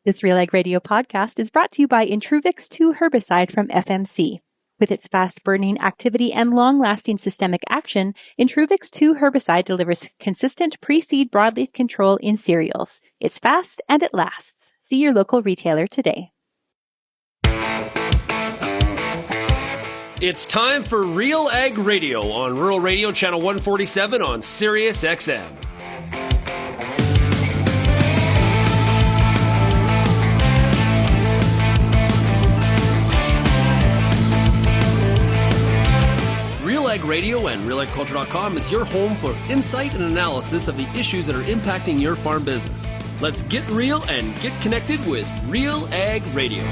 This RealAg Radio podcast is brought to you by Intruvix 2 herbicide from FMC. With its fast-burning activity and long-lasting systemic action, Intruvix 2 herbicide delivers consistent pre-seed broadleaf control in cereals. It's fast and it lasts. See your local retailer today. It's time for RealAg Radio on Rural Radio Channel 147 on Sirius XM. RealAg Radio and RealAgriculture.com is your home for insight and analysis of the issues that are impacting your farm business. Let's get real and get connected with RealAg Radio.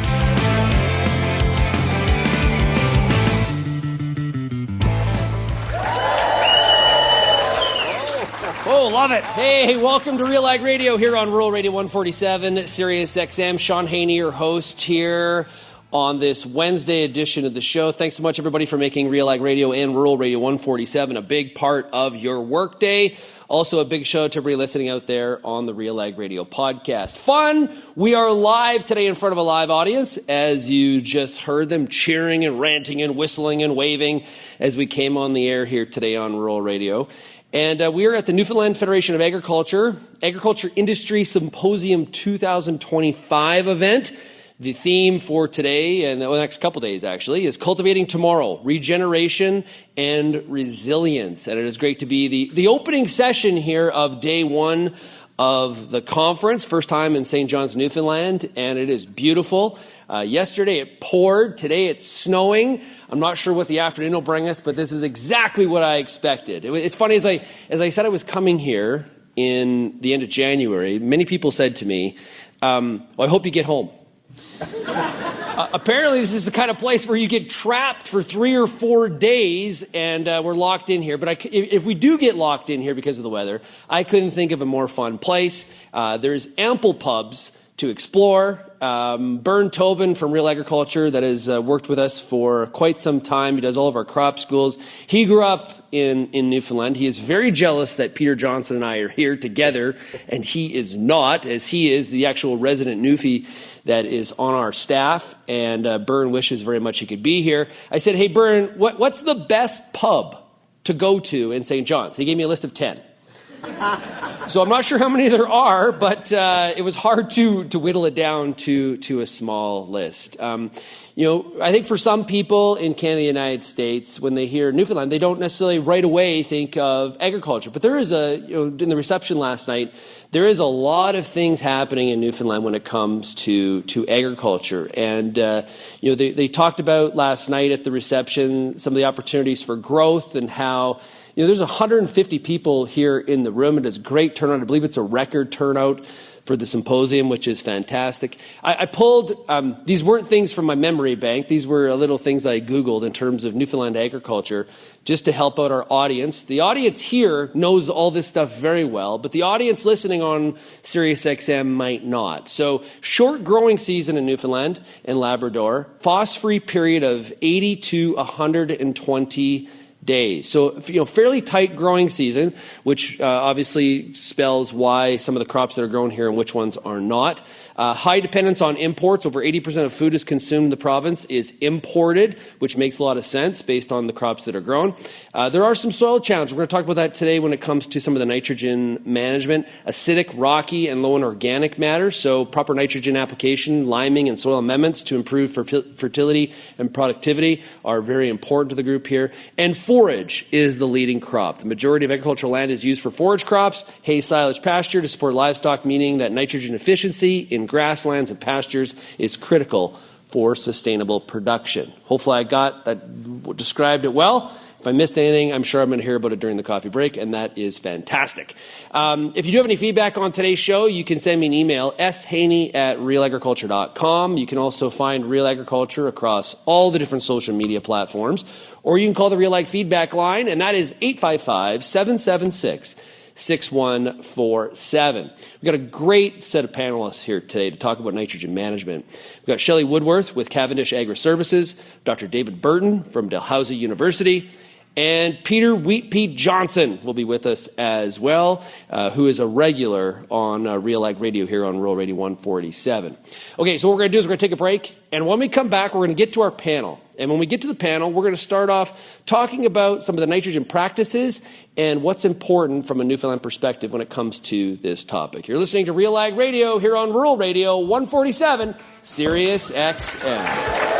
Oh, love it. Hey, welcome to RealAg Radio here on Rural Radio 147, Sirius XM. Shaun Haney, your host here on this Wednesday edition of the show. Thanks so much, everybody, for making RealAg Radio and Rural Radio 147 a big part of your workday. Also, a big shout out to everybody listening out there on the RealAg Radio podcast. Fun! We are live today in front of a live audience, as you just heard them cheering and ranting and whistling and waving as we came on the air here today on Rural Radio. And we are at the Newfoundland Federation of Agriculture Industry Symposium 2025 event. The theme for today, and the next couple days actually, is Cultivating Tomorrow, Regeneration and Resilience. And it is great to be the opening session here of day one of the conference, first time in St. John's, Newfoundland, and it is beautiful. Yesterday it poured, today it's snowing. I'm not sure what the afternoon will bring us, but this is exactly what I expected. It's funny, as I said I was coming here in the end of January, many people said to me, well, I hope you get home. Apparently this is the kind of place where you get trapped for 3 or 4 days and we're locked in here. But if we do get locked in here because of the weather, I couldn't think of a more fun place. There's ample pubs to explore. Burton Tobin from RealAgriculture that has worked with us for quite some time. He does all of our crop schools. He grew up in Newfoundland. He is very jealous that Peter Johnson and I are here together, and he is not, as he is the actual resident Newfie that is on our staff, and Burton wishes very much he could be here. I said, hey, Burton, what's the best pub to go to in St. John's? He gave me a list of 10. So I'm not sure how many there are, but it was hard to whittle it down to a small list. I think for some people in Canada and the United States, when they hear Newfoundland, they don't necessarily right away think of agriculture. But there is in the reception last night, there is a lot of things happening in Newfoundland when it comes to agriculture. And, they talked about last night at the reception some of the opportunities for growth and how there's 150 people here in the room. It is a great turnout. I believe it's a record turnout for the symposium, which is fantastic. I pulled, these weren't things from my memory bank. These were little things I Googled in terms of Newfoundland agriculture, just to help out our audience. The audience here knows all this stuff very well, but the audience listening on Sirius XM might not. So, short growing season in Newfoundland and Labrador, frost-free period of 80 to 120 days. So, fairly tight growing season, which obviously spells why some of the crops that are grown here and which ones are not. High dependence on imports. Over 80% of food is consumed in the province is imported, which makes a lot of sense based on the crops that are grown. There are some soil challenges. We're going to talk about that today when it comes to some of the nitrogen management. Acidic, rocky, and low in organic matter. So proper nitrogen application, liming, and soil amendments to improve fertility and productivity are very important to the group here. And forage is the leading crop. The majority of agricultural land is used for forage crops, hay, silage, pasture to support livestock, meaning that nitrogen efficiency in grasslands and pastures is critical for sustainable production. Hopefully I described it well. If I missed anything, I'm sure I'm going to hear about it during the coffee break, and that is fantastic. If you do have any feedback on today's show, you can send me an email, shaney@realagriculture.com. You can also find Real Agriculture across all the different social media platforms, or you can call the RealAg feedback line, and that is 855-776 6147. We've got a great set of panelists here today to talk about nitrogen management. We've got Shelly Woodworth with Cavendish Agri-Services, Dr. David Burton from Dalhousie University, And Peter Wheat Pete Johnson will be with us as well, who is a regular on RealAg Radio here on Rural Radio 147. Okay, so what we're going to do is we're going to take a break. And when we come back, we're going to get to our panel. And when we get to the panel, we're going to start off talking about some of the nitrogen practices and what's important from a Newfoundland perspective when it comes to this topic. You're listening to RealAg Radio here on Rural Radio 147, Sirius XM.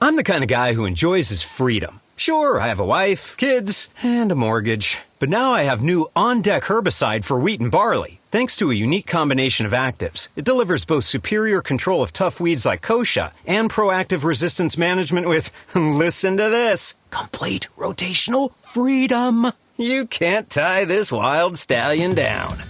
I'm the kind of guy who enjoys his freedom. Sure, I have a wife, kids, and a mortgage. But now I have new on-deck herbicide for wheat and barley. Thanks to a unique combination of actives, it delivers both superior control of tough weeds like kochia and proactive resistance management with, listen to this, complete rotational freedom. You can't tie this wild stallion down.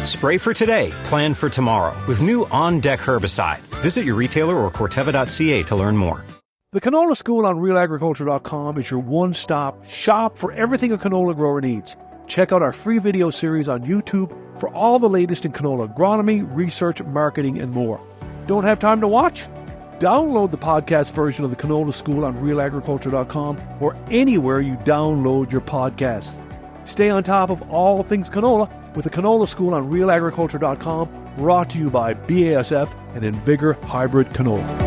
Spray for today, plan for tomorrow with new on-deck herbicide. Visit your retailer or Corteva.ca to learn more. The Canola School on RealAgriculture.com is your one-stop shop for everything a canola grower needs. Check out our free video series on YouTube for all the latest in canola agronomy, research, marketing, and more. Don't have time to watch? Download the podcast version of the Canola School on RealAgriculture.com or anywhere you download your podcasts. Stay on top of all things canola with the Canola School on RealAgriculture.com, brought to you by BASF and Invigor Hybrid Canola.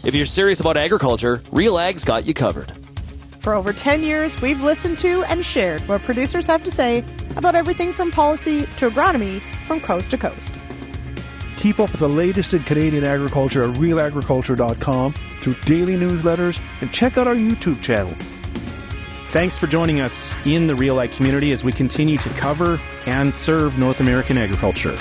If you're serious about agriculture, RealAg's got you covered. For over 10 years, we've listened to and shared what producers have to say about everything from policy to agronomy from coast to coast. Keep up with the latest in Canadian agriculture at RealAgriculture.com through daily newsletters and check out our YouTube channel. Thanks for joining us in the RealAg community as we continue to cover and serve North American agriculture.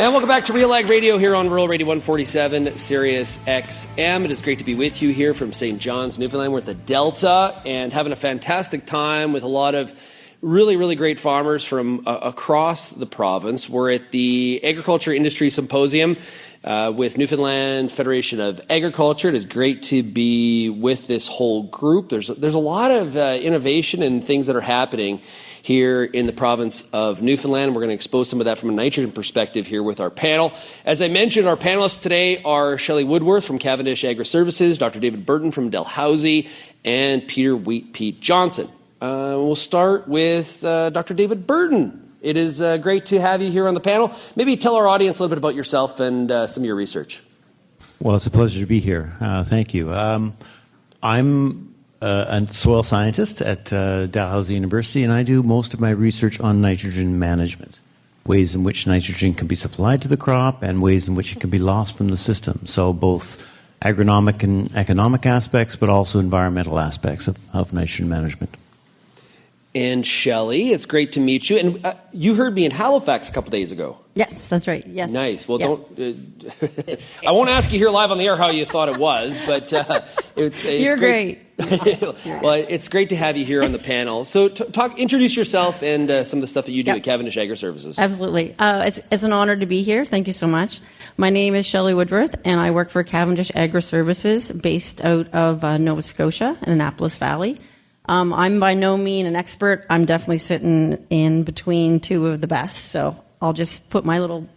And welcome back to RealAg Radio here on Rural Radio 147, Sirius XM. It is great to be with you here from St. John's, Newfoundland. We're at the Delta and having a fantastic time with a lot of really, really great farmers from across the province. We're at the Agriculture Industry Symposium with Newfoundland Federation of Agriculture. It is great to be with this whole group. There's a lot of innovation and things that are happening here in the province of Newfoundland. We're going to expose some of that from a nitrogen perspective here with our panel. As I mentioned, our panelists today are Shelly Woodworth from Cavendish Agri-Services, Dr. David Burton from Dalhousie, and Peter Wheat Pete Johnson. We'll start with Dr. David Burton. It is great to have you here on the panel. Maybe tell our audience a little bit about yourself and some of your research. Well, it's a pleasure to be here. Thank you. I'm a soil scientist at Dalhousie University, and I do most of my research on nitrogen management, ways in which nitrogen can be supplied to the crop and ways in which it can be lost from the system. So both agronomic and economic aspects, but also environmental aspects of nitrogen management. And Shelly, it's great to meet you. And you heard me in Halifax a couple days ago. Yes, that's right. Yes. Nice. Well, yeah. Don't. I won't ask you here live on the air how you thought it was, but it's You're great. Well, it's great to have you here on the panel. So, introduce yourself and some of the stuff that you do at Cavendish Agri-Services. Absolutely. It's an honor to be here. Thank you so much. My name is Shelly Woodworth, and I work for Cavendish Agri-Services, based out of Nova Scotia, in Annapolis Valley. I'm by no means an expert. I'm definitely sitting in between two of the best. So I'll just put my little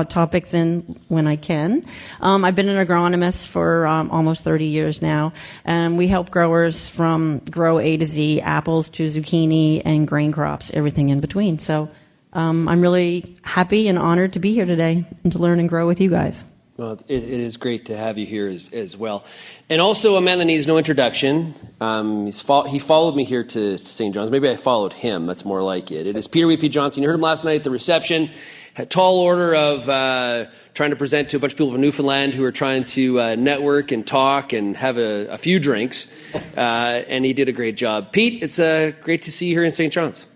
topics in when I can. I've been an agronomist for almost 30 years now, and we help growers from grow A to Z, apples to zucchini and grain crops, everything in between. So I'm really happy and honored to be here today and to learn and grow with you guys. Well, it is great to have you here as well. And also a man that needs no introduction. He followed me here to St. John's. Maybe I followed him. That's more like it. It is Peter Wheat Pete Johnson. You heard him last night at the reception. Had a tall order of trying to present to a bunch of people from Newfoundland who are trying to network and talk and have a few drinks. And he did a great job. Pete, it's great to see you here in St. John's.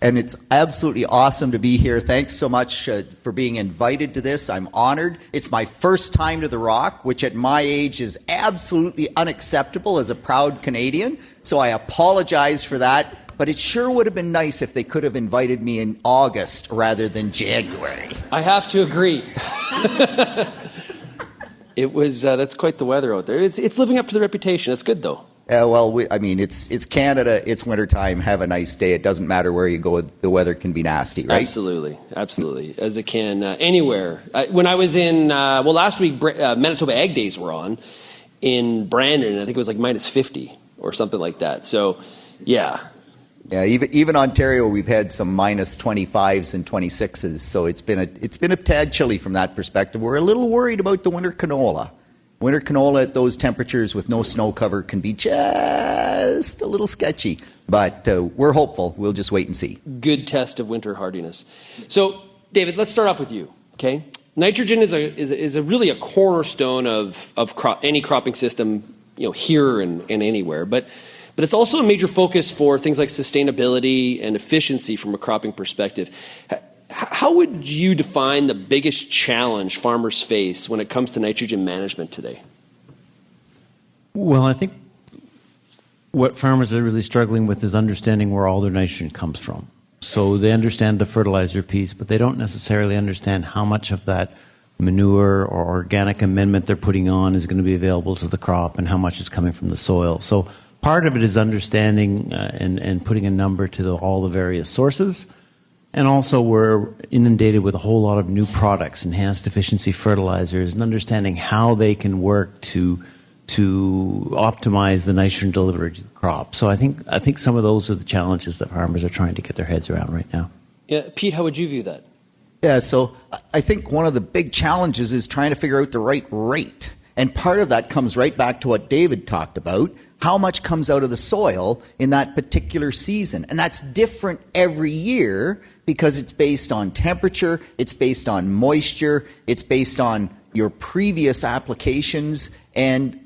And it's absolutely awesome to be here. Thanks so much for being invited to this. I'm honored. It's my first time to the Rock, which at my age is absolutely unacceptable as a proud Canadian. So I apologize for that. but it sure would have been nice if they could have invited me in August rather than January. I have to agree. It was that's quite the weather out there. It's living up to the reputation. It's good though. It's Canada. It's wintertime. Have a nice day. It doesn't matter where you go. The weather can be nasty, right? Absolutely, as it can anywhere. When I was in last week, Manitoba Ag Days were on in Brandon. I think it was like minus 50 or something like that. So, yeah. Yeah, even Ontario, we've had some minus 25s and 26s, so it's been a tad chilly from that perspective. We're a little worried about the winter canola. Winter canola at those temperatures with no snow cover can be just a little sketchy, but we're hopeful. We'll just wait and see. Good test of winter hardiness. So, David, let's start off with you. Okay, nitrogen is really a cornerstone of any cropping system, here and anywhere, but it's also a major focus for things like sustainability and efficiency from a cropping perspective. How would you define the biggest challenge farmers face when it comes to nitrogen management today? Well, I think what farmers are really struggling with is understanding where all their nitrogen comes from. So they understand the fertilizer piece, but they don't necessarily understand how much of that manure or organic amendment they're putting on is going to be available to the crop and how much is coming from the soil. So part of it is understanding and putting a number to all the various sources. And also we're inundated with a whole lot of new products, enhanced efficiency fertilizers, and understanding how they can work to optimize the nitrogen delivery to the crop. So I think some of those are the challenges that farmers are trying to get their heads around right now. Yeah, Pete, how would you view that? Yeah, so I think one of the big challenges is trying to figure out the right rate. And part of that comes right back to what David talked about. How much comes out of the soil in that particular season? And that's different every year because it's based on temperature, it's based on moisture, it's based on your previous applications, and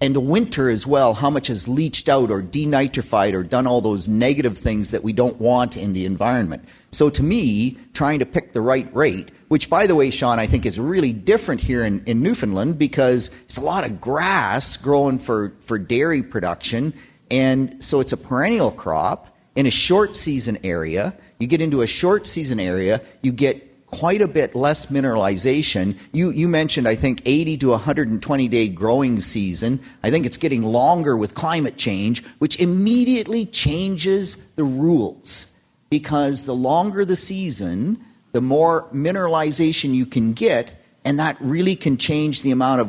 the winter as well, how much is leached out or denitrified or done all those negative things that we don't want in the environment. So to me, trying to pick the right rate, which by the way, Shaun, I think is really different here in Newfoundland because it's a lot of grass growing for dairy production, and so it's a perennial crop in a short season area. You get into a short season area, you get quite a bit less mineralization. You mentioned, I think, 80 to 120-day growing season. I think it's getting longer with climate change, which immediately changes the rules. Because the longer the season, the more mineralization you can get, and that really can change the amount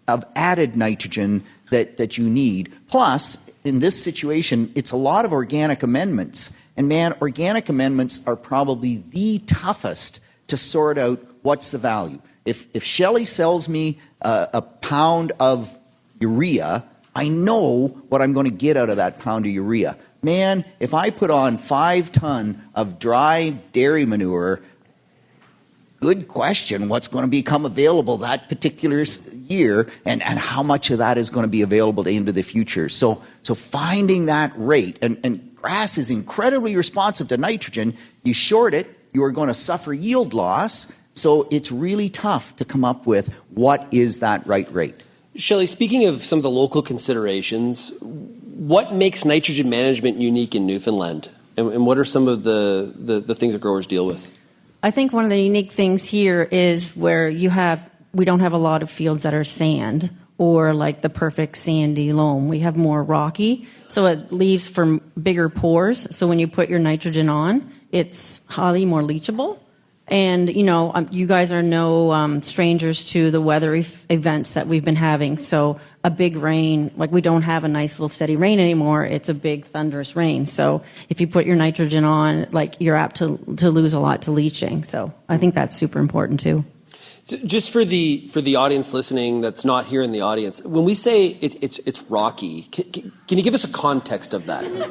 of added nitrogen that you need. Plus, in this situation, it's a lot of organic amendments. And man, organic amendments are probably the toughest to sort out what's the value. If Shelly sells me a pound of urea, I know what I'm going to get out of that pound of urea. Man, if I put on 5 ton of dry dairy manure, good question, what's going to become available that particular year, and how much of that is going to be available into the future. So finding that rate, and grass is incredibly responsive to nitrogen. You short it, you are going to suffer yield loss, so it's really tough to come up with what is that right rate. Shelly, speaking of some of the local considerations, what makes nitrogen management unique in Newfoundland? And what are some of the things that growers deal with? I think one of the unique things here is where we don't have a lot of fields that are sand or like the perfect sandy loam. We have more rocky, so it leaves for bigger pores. So when you put your nitrogen on, it's highly more leachable. And, you guys are no strangers to the weather events that we've been having. So a big rain, like we don't have a nice little steady rain anymore. It's a big thunderous rain. So if you put your nitrogen on, like you're apt to lose a lot to leaching. So I think that's super important too. So just for the audience listening that's not here in the audience, when we say it's rocky, can you give us a context of that?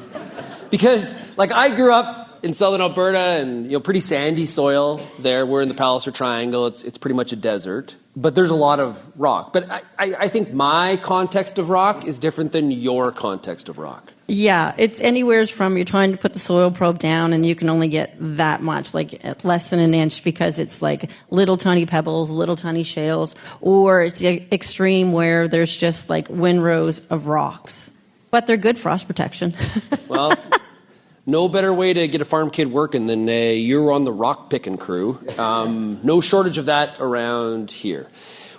Because like I grew up in southern Alberta, and pretty sandy soil there. We're in the Palliser Triangle. It's pretty much a desert, but there's a lot of rock. But I think my context of rock is different than your context of rock. Yeah, it's anywhere from you're trying to put the soil probe down and you can only get that much, like less than an inch, because it's like little tiny pebbles, little tiny shales, or it's the extreme where there's just like windrows of rocks. But they're good frost protection. Well, No better way to get a farm kid working than you're on the rock picking crew. No shortage of that around here.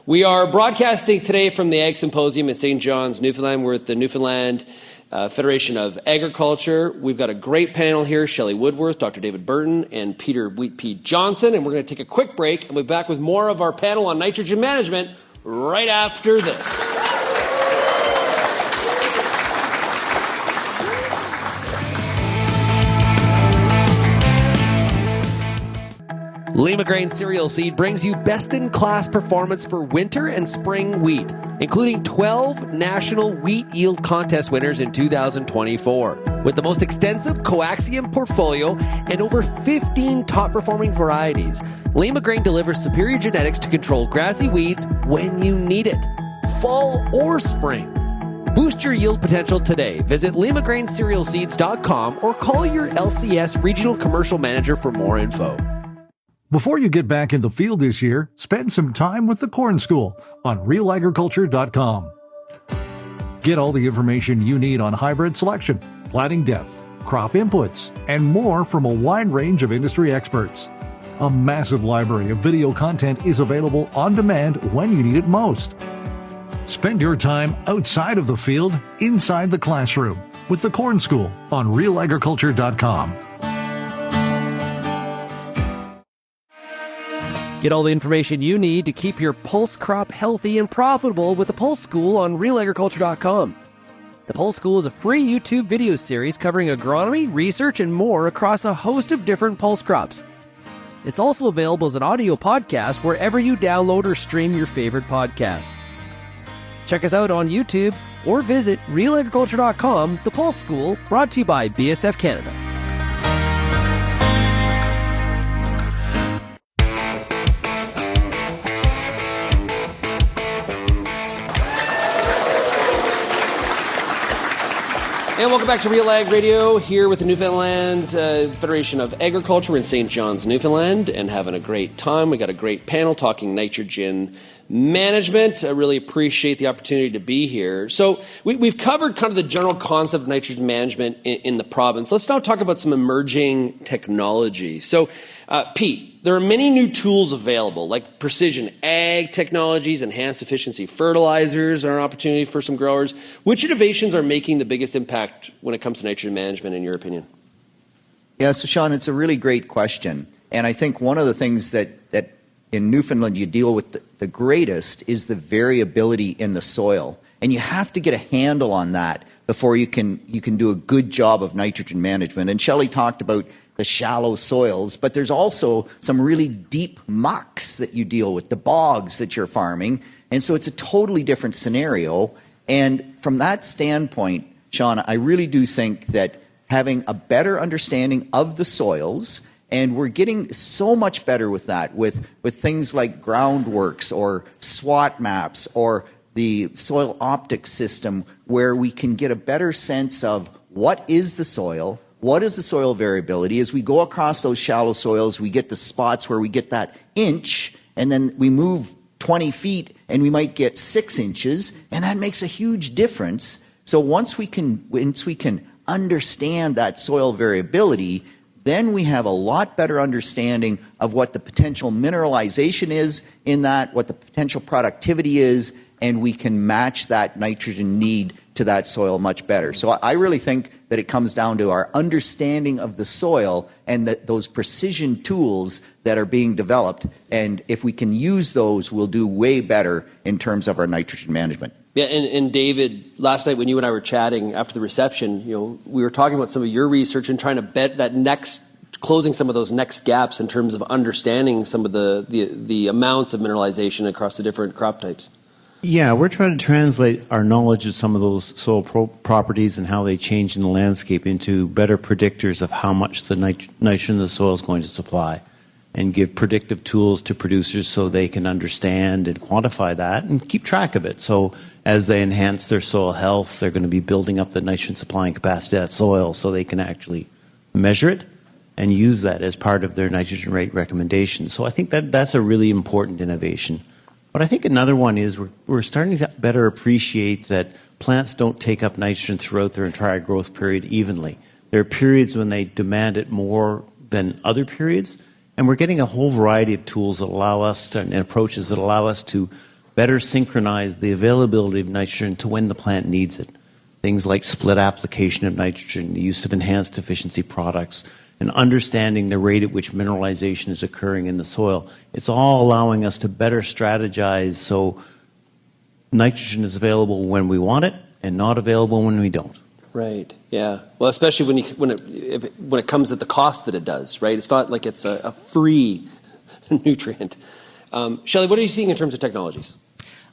We are broadcasting today from the Ag Symposium at St. John's, Newfoundland. We're at the Newfoundland Federation of Agriculture. We've got a great panel here, Shelly Woodworth, Dr. David Burton, and Peter Wheat Johnson. And we're going to take a quick break, and we'll be back with more of our panel on nitrogen management right after this. Lima Grain Cereal Seed brings you best-in-class performance for winter and spring wheat, including 12 national wheat yield contest winners in 2024. With the most extensive coaxium portfolio and over 15 top-performing varieties, Lima Grain delivers superior genetics to control grassy weeds when you need it, fall or spring. Boost your yield potential today. Visit limagraincerealseeds.com or call your LCS Regional Commercial Manager for more info. Before you get back in the field this year, spend some time with the Corn School on RealAgriculture.com. Get all the information you need on hybrid selection, planting depth, crop inputs, and more from a wide range of industry experts. A massive library of video content is available on demand when you need it most. Spend your time outside of the field, inside the classroom, with the Corn School on RealAgriculture.com. Get all the information you need to keep your pulse crop healthy and profitable with the Pulse School on RealAgriculture.com. The Pulse School is a free YouTube video series covering agronomy, research, and more across a host of different pulse crops. It's also available as an audio podcast wherever you download or stream your favorite podcast. Check us out on YouTube or visit RealAgriculture.com. The Pulse School, brought to you by BSF Canada. And welcome back to RealAg Radio, here with the Newfoundland Federation of Agriculture. We're in St. John's, Newfoundland, and having a great time. We got a great panel talking nitrogen management. I really appreciate the opportunity to be here. So we've covered kind of the general concept of nitrogen management in the province. Let's now talk about some emerging technology. So, Pete, there are many new tools available, like precision ag technologies, enhanced efficiency fertilizers are an opportunity for some growers. Which innovations are making the biggest impact when it comes to nitrogen management, in your opinion? Yeah, so Shaun, it's a really great question. And I think one of the things that in Newfoundland you deal with the greatest is the variability in the soil. And you have to get a handle on that before you can do a good job of nitrogen management. And Shelly talked about the shallow soils, but there's also some really deep mucks that you deal with, the bogs that you're farming. And so it's a totally different scenario. And from that standpoint, Shaun, I really do think that having a better understanding of the soils, and we're getting so much better with that, with things like Groundworks or SWOT maps or the soil optics system, where we can get a better sense of what is the soil, what is the soil variability. As we go across those shallow soils, we get the spots where we get that inch, and then we move 20 feet and we might get 6 inches, and that makes a huge difference. So once we can understand that soil variability, then we have a lot better understanding of what the potential mineralization is in that, what the potential productivity is, and we can match that nitrogen need to that soil much better. So I really think that it comes down to our understanding of the soil and those precision tools that are being developed. And if we can use those, we'll do way better in terms of our nitrogen management. Yeah, and David, last night when you and I were chatting after the reception, we were talking about some of your research and trying to bet that closing some of those next gaps in terms of understanding some of the amounts of mineralization across the different crop types. Yeah, we're trying to translate our knowledge of some of those soil properties and how they change in the landscape into better predictors of how much the nitrogen the soil is going to supply, and give predictive tools to producers so they can understand and quantify that and keep track of it. So as they enhance their soil health, they're going to be building up the nitrogen supplying capacity of that soil so they can actually measure it and use that as part of their nitrogen rate recommendations. So I think that's a really important innovation. But I think another one is we're starting to better appreciate that plants don't take up nitrogen throughout their entire growth period evenly. There are periods when they demand it more than other periods. And we're getting a whole variety of tools that allow us to, and approaches that allow us to better synchronize the availability of nitrogen to when the plant needs it. Things like split application of nitrogen, the use of enhanced efficiency products, and understanding the rate at which mineralization is occurring in the soil. It's all allowing us to better strategize so nitrogen is available when we want it and not available when we don't. Right. Yeah. Well, especially when it comes at the cost that it does, right? It's not like it's a free nutrient. Shelly, what are you seeing in terms of technologies?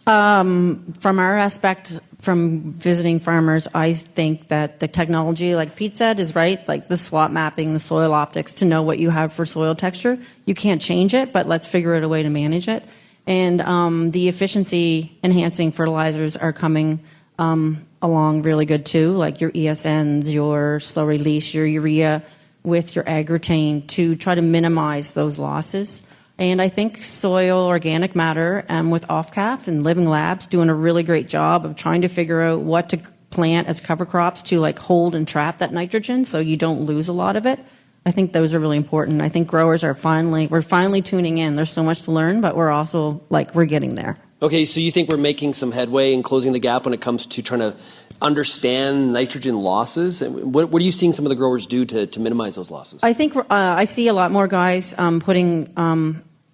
From our aspect, from visiting farmers, I think that the technology, like Pete said, is right. Like the SWOT mapping, the soil optics, to know what you have for soil texture. You can't change it, but let's figure out a way to manage it. And the efficiency enhancing fertilizers are coming along really good too, like your ESNs, your slow release, your urea with your Agritain to try to minimize those losses. And I think soil organic matter with OFCAF and Living Labs doing a really great job of trying to figure out what to plant as cover crops to like hold and trap that nitrogen so you don't lose a lot of it. I think those are really important. I think growers are we're finally tuning in. There's so much to learn, but we're also we're getting there. Okay, so you think we're making some headway in closing the gap when it comes to trying to understand nitrogen losses? And what are you seeing some of the growers do to minimize those losses? I think I see a lot more guys putting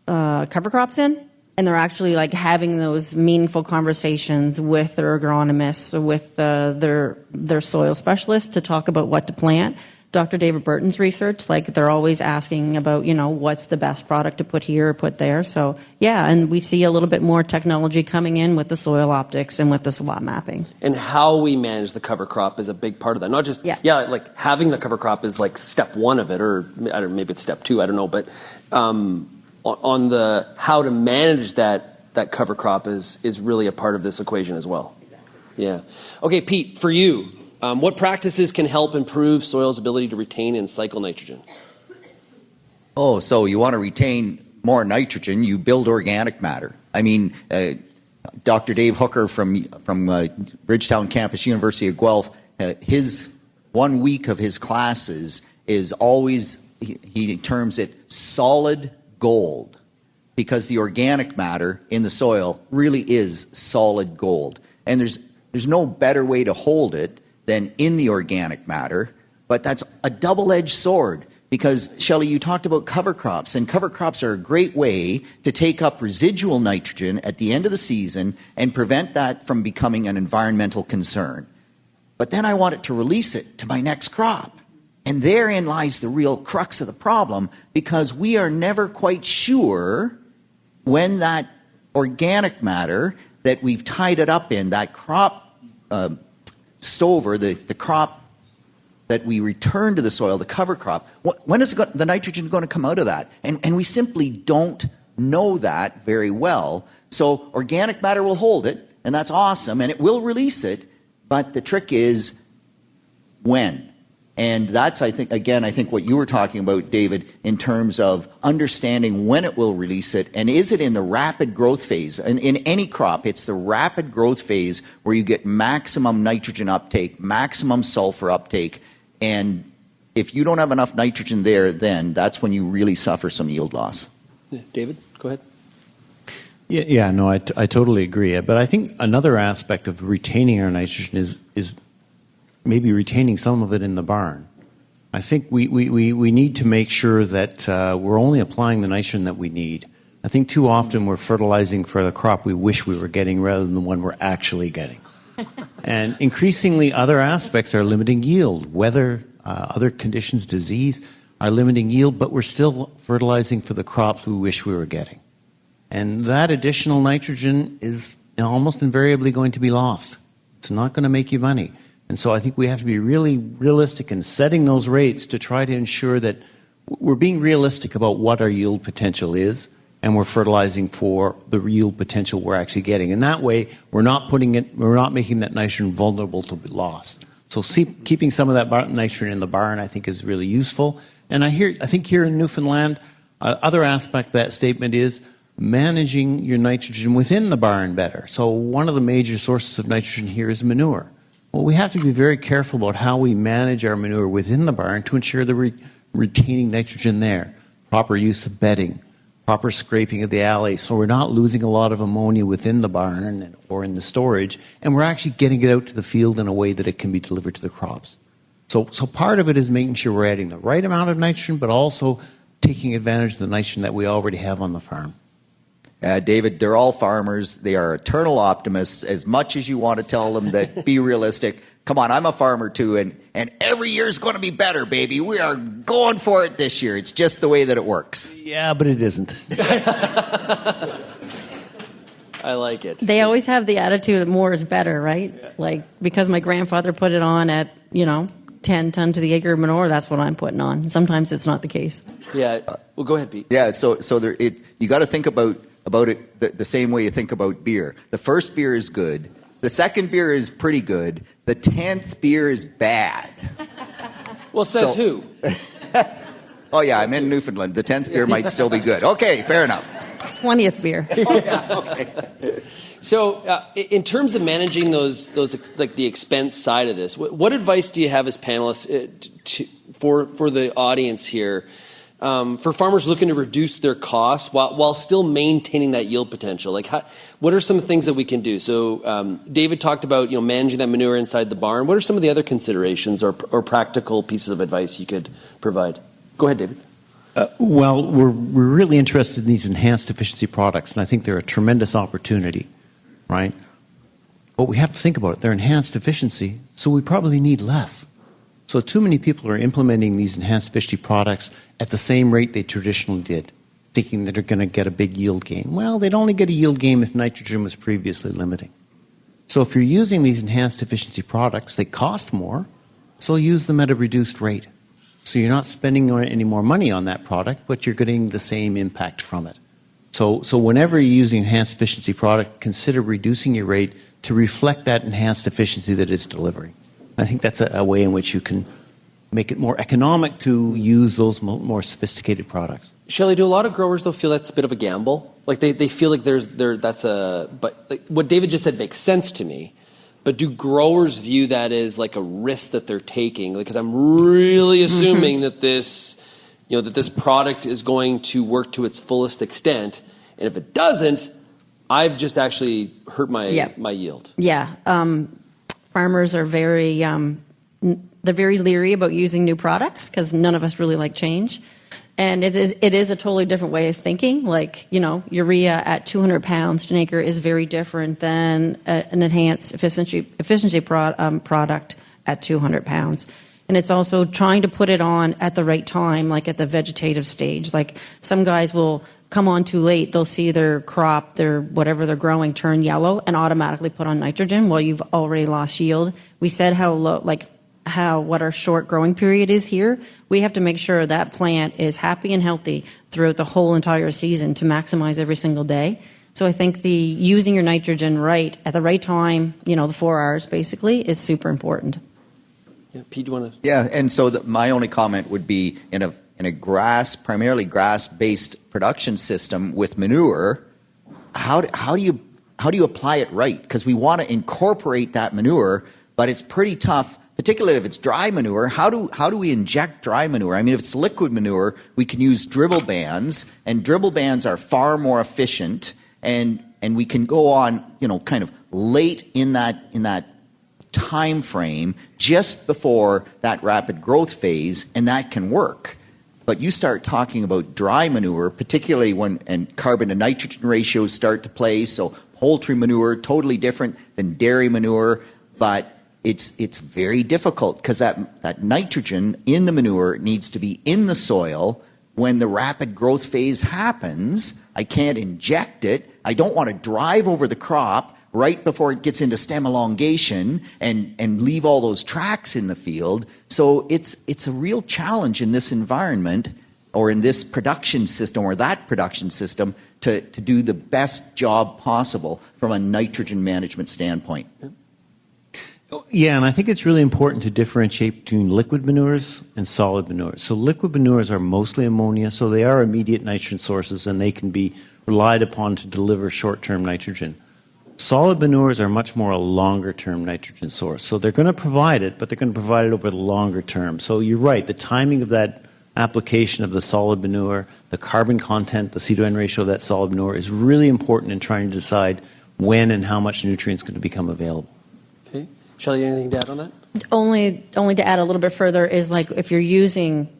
cover crops in, and they're actually having those meaningful conversations with their agronomists, with their soil specialists to talk about what to plant. Dr. David Burton's research, they're always asking about, what's the best product to put here or put there. So, yeah, and we see a little bit more technology coming in with the soil optics and with the SWOT mapping. And how we manage the cover crop is a big part of that. Not just, having the cover crop is step one of it, or maybe it's step two, I don't know. But on the how to manage that cover crop is really a part of this equation as well. Yeah. Okay, Pete, for you. What practices can help improve soil's ability to retain and cycle nitrogen? Oh, so you want to retain more nitrogen, you build organic matter. I mean, Dr. Dave Hooker from Bridgetown Campus, University of Guelph, his 1 week of his classes is always, he terms it solid gold, because the organic matter in the soil really is solid gold. And there's no better way to hold it than in the organic matter, but that's a double-edged sword, because, Shelly, you talked about cover crops, and cover crops are a great way to take up residual nitrogen at the end of the season and prevent that from becoming an environmental concern. But then I want it to release it to my next crop. And therein lies the real crux of the problem, because we are never quite sure when that organic matter that we've tied it up in, that crop stover, the crop that we return to the soil, the cover crop, when is the nitrogen going to come out of that? And we simply don't know that very well. So organic matter will hold it, and that's awesome, and it will release it, but the trick is when. And that's, I think what you were talking about, David, in terms of understanding when it will release it, and is it in the rapid growth phase? And in any crop, it's the rapid growth phase where you get maximum nitrogen uptake, maximum sulfur uptake, and if you don't have enough nitrogen there, then that's when you really suffer some yield loss. David, go ahead. Yeah, no, I totally agree. But I think another aspect of retaining our nitrogen is maybe retaining some of it in the barn. I think we need to make sure that we're only applying the nitrogen that we need. I think too often we're fertilizing for the crop we wish we were getting rather than the one we're actually getting. And increasingly other aspects are limiting yield. Weather, other conditions, disease are limiting yield, but we're still fertilizing for the crops we wish we were getting. And that additional nitrogen is almost invariably going to be lost. It's not going to make you money. And so I think we have to be really realistic in setting those rates to try to ensure that we're being realistic about what our yield potential is, and we're fertilizing for the yield potential we're actually getting. And that way, we're not making that nitrogen vulnerable to be lost. So keeping some of that nitrogen in the barn, I think, is really useful. And I think here in Newfoundland, other aspect of that statement is managing your nitrogen within the barn better. So one of the major sources of nitrogen here is manure. Well, we have to be very careful about how we manage our manure within the barn to ensure that we're retaining nitrogen there. Proper use of bedding, proper scraping of the alley, so we're not losing a lot of ammonia within the barn or in the storage, and we're actually getting it out to the field in a way that it can be delivered to the crops. So part of it is making sure we're adding the right amount of nitrogen, but also taking advantage of the nitrogen that we already have on the farm. David, they're all farmers. They are eternal optimists. As much as you want to tell them that be realistic, come on, I'm a farmer too, and every year is going to be better, baby. We are going for it this year. It's just the way that it works. Yeah, but it isn't. I like it. They always have the attitude that more is better, right? Like, because my grandfather put it on at, 10 ton to the acre of manure, that's what I'm putting on. Sometimes it's not the case. Yeah. Well, go ahead, Pete. Yeah, so you got to think about it the same way you think about beer. The first beer is good. The second beer is pretty good. The 10th beer is bad. Well, says who? Oh, yeah, I'm in Newfoundland. The 10th beer might still be good. Okay, fair enough. 20th beer. Okay. So, in terms of managing those like the expense side of this, what advice do you have as panelists for the audience here, for farmers looking to reduce their costs while still maintaining that yield potential? Like, what are some things that we can do? So, David talked about managing that manure inside the barn. What are some of the other considerations or practical pieces of advice you could provide? Go ahead, David. Well, we're really interested in these enhanced efficiency products, and I think they're a tremendous opportunity, right? But we have to think about it. They're enhanced efficiency, so we probably need less. So too many people are implementing these enhanced efficiency products at the same rate they traditionally did, thinking that they're going to get a big yield gain. Well, they'd only get a yield gain if nitrogen was previously limiting. So if you're using these enhanced efficiency products, they cost more, so use them at a reduced rate. So you're not spending any more money on that product, but you're getting the same impact from it. So whenever you're using enhanced efficiency product, consider reducing your rate to reflect that enhanced efficiency that it's delivering. I think that's a way in which you can make it more economic to use those more sophisticated products. Shelly, do a lot of growers though feel that's a bit of a gamble? Like they feel like but like what David just said makes sense to me. But do growers view that as like a risk that they're taking? Because I'm really assuming that this product is going to work to its fullest extent, and if it doesn't, I've just actually hurt my yield. Yeah, farmers are very leery about using new products because none of us really like change. And it is a totally different way of thinking. Like, urea at 200 pounds to an acre is very different than an enhanced efficiency product at 200 pounds. And it's also trying to put it on at the right time, like at the vegetative stage. Like some guys will come on too late. They'll see their crop, whatever they're growing, turn yellow and automatically put on nitrogen while you've already lost yield. We said what our short growing period is here. We have to make sure that plant is happy and healthy throughout the whole entire season to maximize every single day. So I think using your nitrogen right at the right time, the 4 hours basically, is super important. Yeah, Pete, do you want to? Yeah, and so my only comment would be in a primarily grass-based production system with manure, how do you apply it right? Because we want to incorporate that manure, but it's pretty tough. Particularly if it's dry manure, how do we inject dry manure? I mean, if it's liquid manure, we can use dribble bands, and dribble bands are far more efficient, and we can go on, kind of late in that time frame, just before that rapid growth phase, and that can work. But you start talking about dry manure, particularly and carbon to nitrogen ratios start to play. So poultry manure, totally different than dairy manure, but it's very difficult because that nitrogen in the manure needs to be in the soil when the rapid growth phase happens. I can't inject it. I don't want to drive over the crop right before it gets into stem elongation and leave all those tracks in the field. So it's a real challenge in this environment or in this production system or that production system to do the best job possible from a nitrogen management standpoint. Yeah, and I think it's really important to differentiate between liquid manures and solid manures. So liquid manures are mostly ammonia, so they are immediate nitrogen sources, and they can be relied upon to deliver short-term nitrogen. Solid manures are much more a longer-term nitrogen source. So they're going to provide it, but they're going to provide it over the longer term. So you're right, the timing of that application of the solid manure, the carbon content, the C/N ratio of that solid manure is really important in trying to decide when and how much nutrients going to become available. Okay. Shelly, anything to add on that? Only to add a little bit further is like if you're using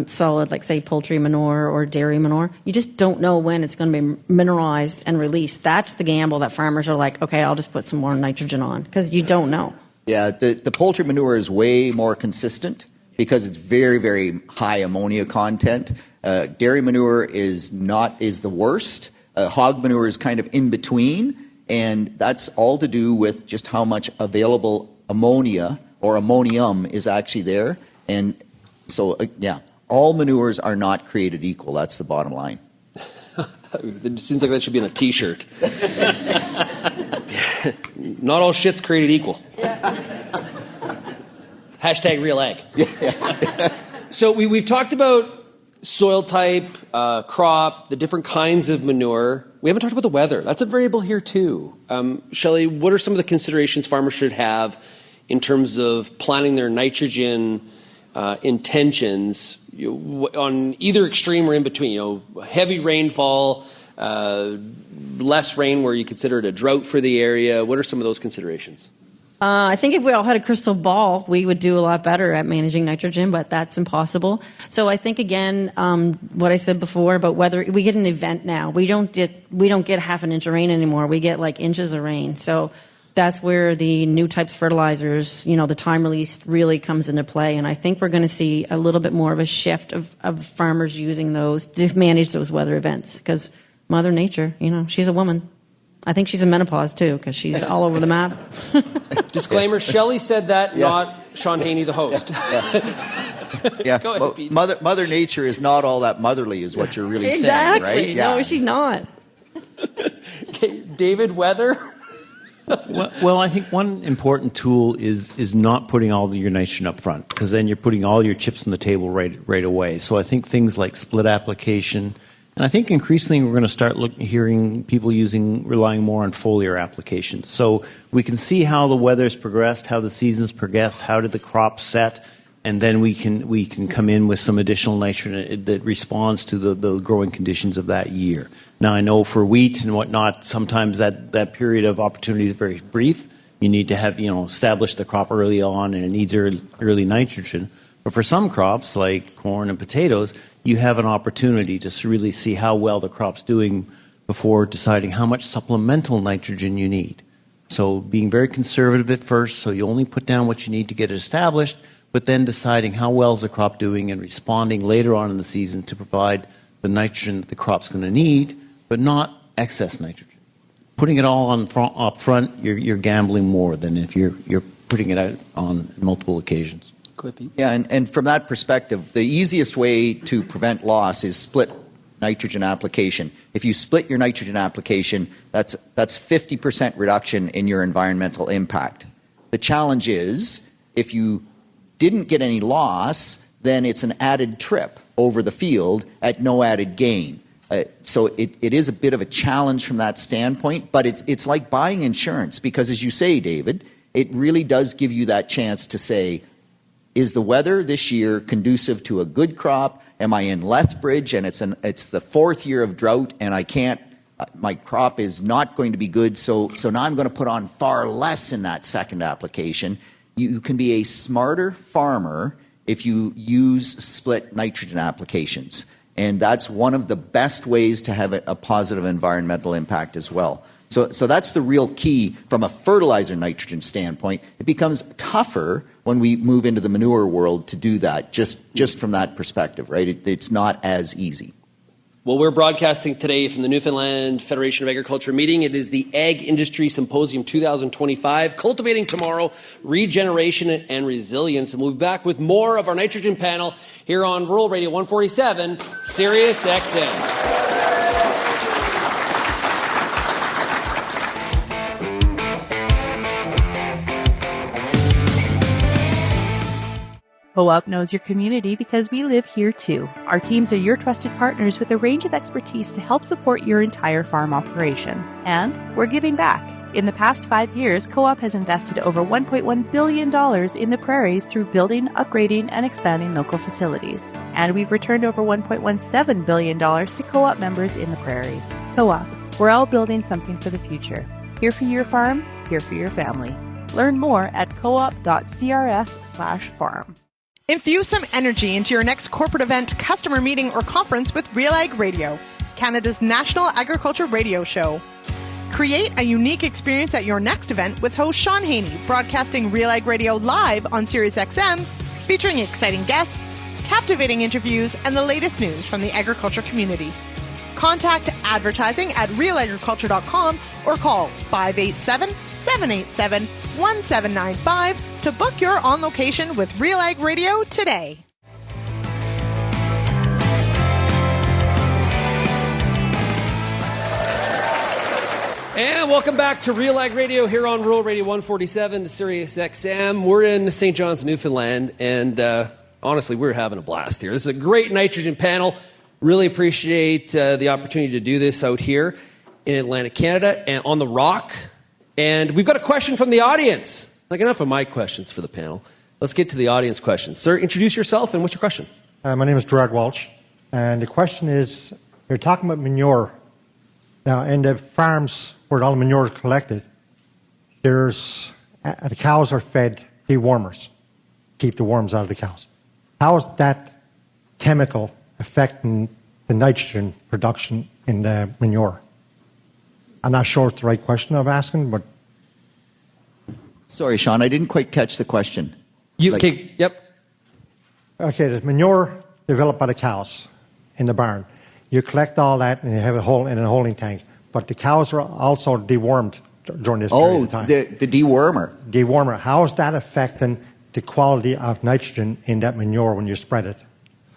solid, like say poultry manure or dairy manure, you just don't know when it's going to be mineralized and released. That's the gamble that farmers are like, okay, I'll just put some more nitrogen on, because you don't know. Yeah, the poultry manure is way more consistent because it's very, very high ammonia content. Dairy manure is the worst. Hog manure is kind of in between, and that's all to do with just how much available ammonia or ammonium is actually there. And so, all manures are not created equal. That's the bottom line. It seems like that should be on a T-shirt. Not all shit's created equal. Hashtag RealAg. So we've talked about soil type, crop, the different kinds of manure. We haven't talked about the weather. That's a variable here too. Shelly, what are some of the considerations farmers should have in terms of planning their nitrogen intentions on either extreme or in between? Heavy rainfall, less rain where you consider it a drought for the area. What are some of those considerations? I think if we all had a crystal ball, we would do a lot better at managing nitrogen, but that's impossible. So I think, again, what I said before about whether we get an event now, we don't get half an inch of rain anymore. We get like inches of rain. So that's where the new types of fertilizers, the time release really comes into play. And I think we're going to see a little bit more of a shift of farmers using those to manage those weather events, because Mother Nature, she's a woman. I think she's in menopause too, because she's all over the map. Disclaimer, Shelly said that, not Shaun Haney, the host. Yeah. Go ahead, Pete. Mother Nature is not all that motherly is what you're really exactly. saying, right? Yeah. No, she's not. Okay, David, weather? Well, I think one important tool is not putting all your nitrogen up front, because then you're putting all your chips on the table right away. So I think things like split application, and I think increasingly we're going to start hearing people relying more on foliar applications. So we can see how the weather's progressed, how the season's progressed, how did the crop set, and then we can come in with some additional nitrogen that responds to the growing conditions of that year. Now, I know for wheat and whatnot, sometimes that period of opportunity is very brief. You need to have, establish the crop early on, and it needs early nitrogen. But for some crops, like corn and potatoes, you have an opportunity to really see how well the crop's doing before deciding how much supplemental nitrogen you need. So being very conservative at first, so you only put down what you need to get it established, but then deciding how well is the crop doing and responding later on in the season to provide the nitrogen that the crop's going to need, but not excess nitrogen. Putting it all up front, you're gambling more than if you're putting it out on multiple occasions. Yeah, and from that perspective, the easiest way to prevent loss is split nitrogen application. If you split your nitrogen application, that's 50% reduction in your environmental impact. The challenge is, if you didn't get any loss, then it's an added trip over the field at no added gain. So it is a bit of a challenge from that standpoint, but it's like buying insurance, because as you say, David, it really does give you that chance to say, is the weather this year conducive to a good crop? Am I in Lethbridge and it's the fourth year of drought and my crop is not going to be good, so now I'm going to put on far less in that second application. You can be a smarter farmer if you use split nitrogen applications. And that's one of the best ways to have a positive environmental impact as well. So that's the real key from a fertilizer nitrogen standpoint. It becomes tougher when we move into the manure world to do that, just from that perspective, right? It's not as easy. Well, we're broadcasting today from the Newfoundland Federation of Agriculture meeting. It is the Ag Industry Symposium 2025, Cultivating Tomorrow, Regeneration and Resilience. And we'll be back with more of our nitrogen panel here on Rural Radio 147, Sirius XM. Co-op knows your community because we live here too. Our teams are your trusted partners with a range of expertise to help support your entire farm operation. And we're giving back. In the past 5 years, Co-op has invested over $1.1 billion in the prairies through building, upgrading, and expanding local facilities. And we've returned over $1.17 billion to Co-op members in the prairies. Co-op, we're all building something for the future. Here for your farm, here for your family. Learn more at coop.crs/farm. Infuse some energy into your next corporate event, customer meeting, or conference with RealAg Radio, Canada's national agriculture radio show. Create a unique experience at your next event with host Shaun Haney, broadcasting RealAg Radio live on SiriusXM, featuring exciting guests, captivating interviews, and the latest news from the agriculture community. Contact advertising at realagriculture.com or call 587-787-1795 to book your on location with RealAg Radio today. And welcome back to RealAg Radio here on Rural Radio 147 to Sirius XM. We're in St. John's, Newfoundland, and honestly, we're having a blast here. This is a great nitrogen panel. Really appreciate the opportunity to do this out here in Atlantic Canada and on the Rock. And we've got a question from the audience. Like, enough of my questions for the panel. Let's get to the audience questions. Sir, introduce yourself and what's your question? My name is Gerard Walsh, and the question is, you're talking about manure. Now, in the farms where all the manure is collected, the cows are fed dewormers, keep the worms out of the cows. How is that chemical affecting the nitrogen production in the manure? I'm not sure it's the right question I'm asking, but... Sorry, Shaun, I didn't quite catch the question. Okay, there's manure developed by the cows in the barn. You collect all that and you have it in a holding tank. But the cows are also dewormed during this period of time. Oh, the dewormer. Dewormer. How is that affecting the quality of nitrogen in that manure when you spread it?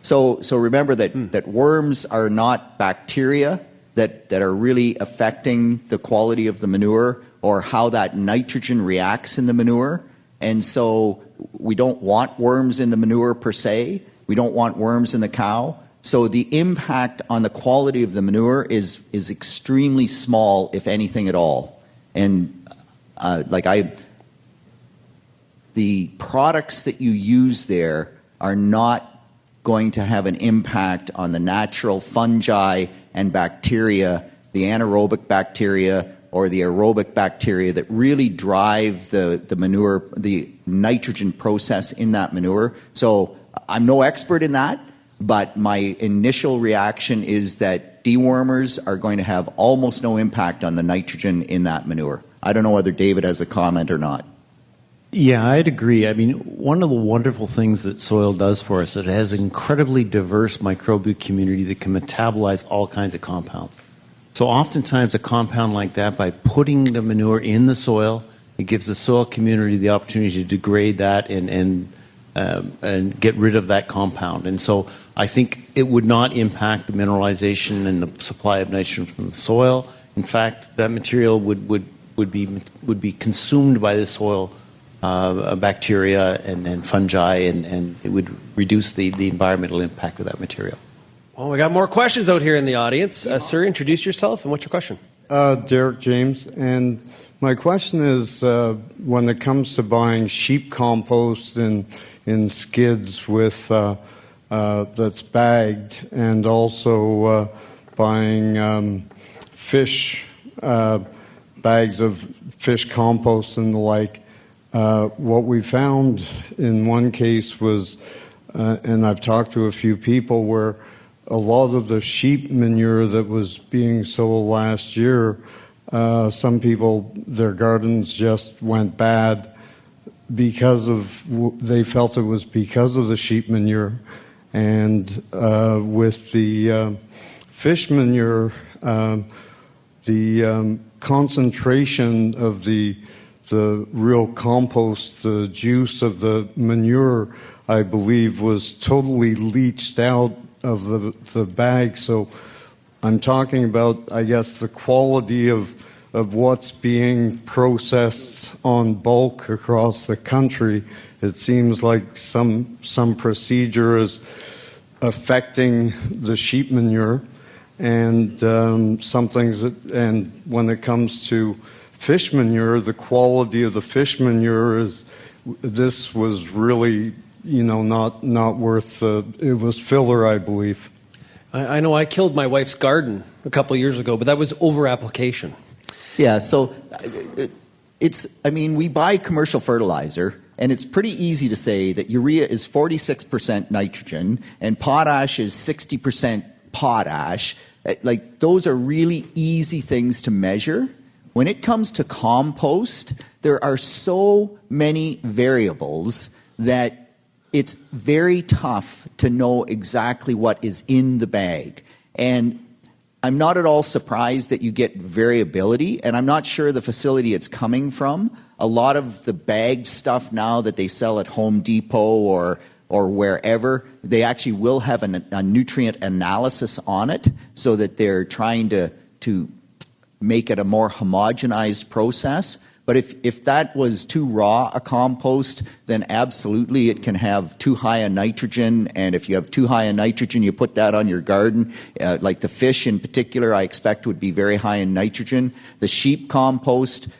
So remember that worms are not bacteria that are really affecting the quality of the manure or how that nitrogen reacts in the manure. And so we don't want worms in the manure per se. We don't want worms in the cow. So the impact on the quality of the manure is extremely small, if anything at all. And the products that you use there are not going to have an impact on the natural fungi and bacteria, the anaerobic bacteria or the aerobic bacteria that really drive the manure, the nitrogen process in that manure. So I'm no expert in that, but my initial reaction is that dewormers are going to have almost no impact on the nitrogen in that manure. I don't know whether David has a comment or not. Yeah, I'd agree. I mean, one of the wonderful things that soil does for us is it has an incredibly diverse microbial community that can metabolize all kinds of compounds. So oftentimes a compound like that, by putting the manure in the soil, it gives the soil community the opportunity to degrade that and get rid of that compound. And so I think it would not impact the mineralization and the supply of nitrogen from the soil. In fact, that material would be consumed by the soil bacteria and fungi, and it would reduce the environmental impact of that material. Well, we got more questions out here in the audience. Sir, introduce yourself and what's your question? Derek James, and my question is when it comes to buying sheep compost in skids with that's bagged, and also buying fish bags of fish compost and the like. What we found in one case was, and I've talked to a few people, where a lot of the sheep manure that was being sold last year, some people, their gardens just went bad because of, they felt it was because of the sheep manure. And with the fish manure, the concentration of the real compost, the juice of the manure, I believe, was totally leached out of the bag. So I'm talking about, I guess, the quality of what's being processed on bulk across the country. It seems like some procedure is affecting the sheep manure, and some things that, and when it comes to fish manure, the quality of the fish manure this was really, not worth it was filler, I believe. I know I killed my wife's garden a couple of years ago, but that was over application. Yeah, so we buy commercial fertilizer, and it's pretty easy to say that urea is 46% nitrogen and potash is 60% potash. Like, those are really easy things to measure. When it comes to compost, there are so many variables that it's very tough to know exactly what is in the bag. And I'm not at all surprised that you get variability, and I'm not sure the facility it's coming from. A lot of the bagged stuff now that they sell at Home Depot or wherever, they actually will have a nutrient analysis on it so that they're trying to make it a more homogenized process. But if that was too raw a compost, then absolutely it can have too high a nitrogen. And if you have too high a nitrogen, you put that on your garden. Like the fish in particular, I expect would be very high in nitrogen. The sheep compost,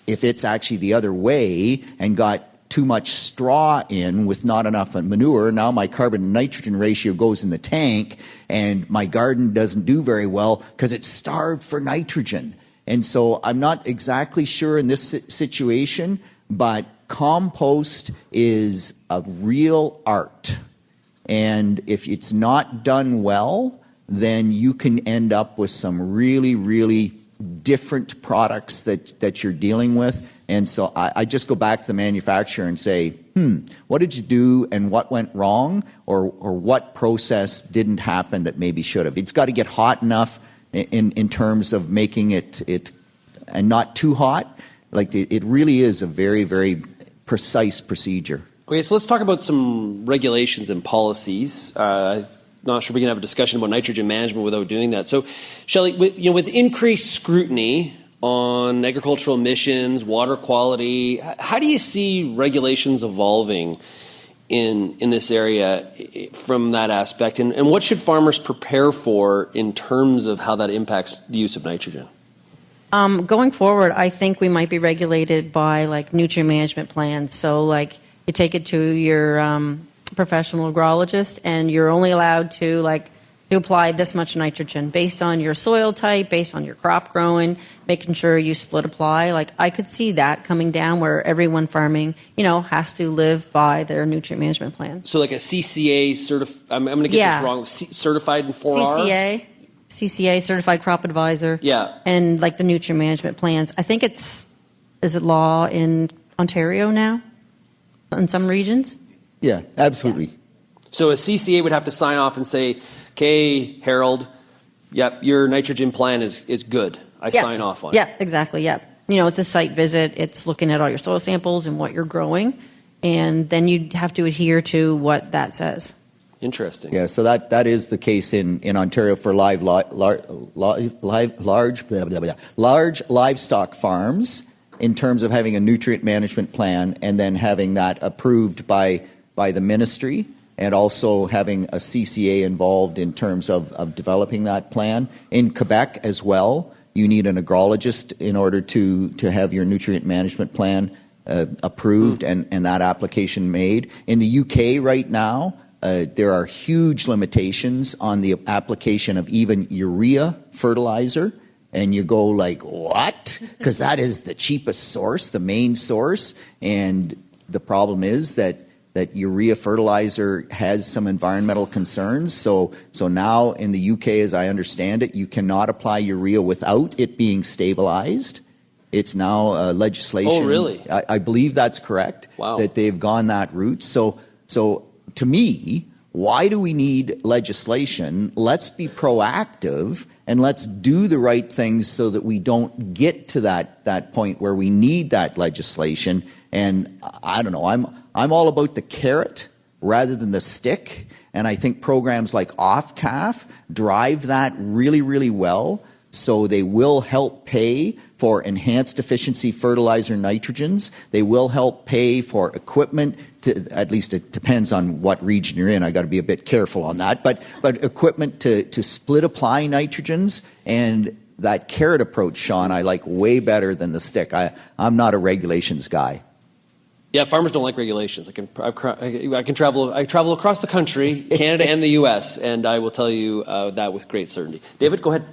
if it's actually the other way and got too much straw in with not enough manure, now my carbon and nitrogen ratio goes in the tank and my garden doesn't do very well because it's starved for nitrogen. And so I'm not exactly sure in this situation, but compost is a real art. And if it's not done well, then you can end up with some really, really different products that you're dealing with. And so I just go back to the manufacturer and say, what did you do and what went wrong, or what process didn't happen that maybe should have? It's got to get hot enough in terms of making it and not too hot. Like, it really is a very, very precise procedure. Okay, so let's talk about some regulations and policies. Not sure we can have a discussion about nitrogen management without doing that. So, Shelly, with increased scrutiny on agricultural emissions, water quality, how do you see regulations evolving in this area from that aspect? And what should farmers prepare for in terms of how that impacts the use of nitrogen? Going forward, I think we might be regulated by nutrient management plans. So you take it to your professional agrologist and you're only allowed to apply this much nitrogen based on your soil type, based on your crop growing, making sure you split apply. I could see that coming down where everyone farming, has to live by their nutrient management plan. So like a CCA I'm going to get this wrong. Certified in 4R? CCA, Certified Crop Advisor. Yeah. And the nutrient management plans. I think is it law in Ontario now? In some regions? Yeah, absolutely. Yeah. So a CCA would have to sign off and say, okay, Harold, yep, your nitrogen plan is good. I sign off on it. Yeah, exactly, yeah. It's a site visit. It's looking at all your soil samples and what you're growing. And then you'd have to adhere to what that says. Interesting. Yeah, so that is the case in Ontario for large livestock farms in terms of having a nutrient management plan and then having that approved by the ministry, and also having a CCA involved in terms of developing that plan. In Quebec as well, you need an agrologist in order to have your nutrient management plan approved and that application made. In the UK right now, there are huge limitations on the application of even urea fertilizer. And you go what? Because that is the cheapest source, the main source. And the problem is that urea fertilizer has some environmental concerns. So now in the UK, as I understand it, you cannot apply urea without it being stabilized. It's now legislation. Oh, really? I believe that's correct. Wow. That they've gone that route. So to me, why do we need legislation? Let's be proactive and let's do the right things so that we don't get to that point where we need that legislation. And I don't know, I'm all about the carrot rather than the stick. And I think programs like OFCAF drive that really, really well. So they will help pay for enhanced efficiency fertilizer nitrogens. They will help pay for equipment at least it depends on what region you're in. I got to be a bit careful on that. But equipment to split apply nitrogens, and that carrot approach, Shaun, I like way better than the stick. I'm not a regulations guy. Yeah, farmers don't like regulations. I can travel across the country, Canada and the U.S., and I will tell you that with great certainty. David, go ahead.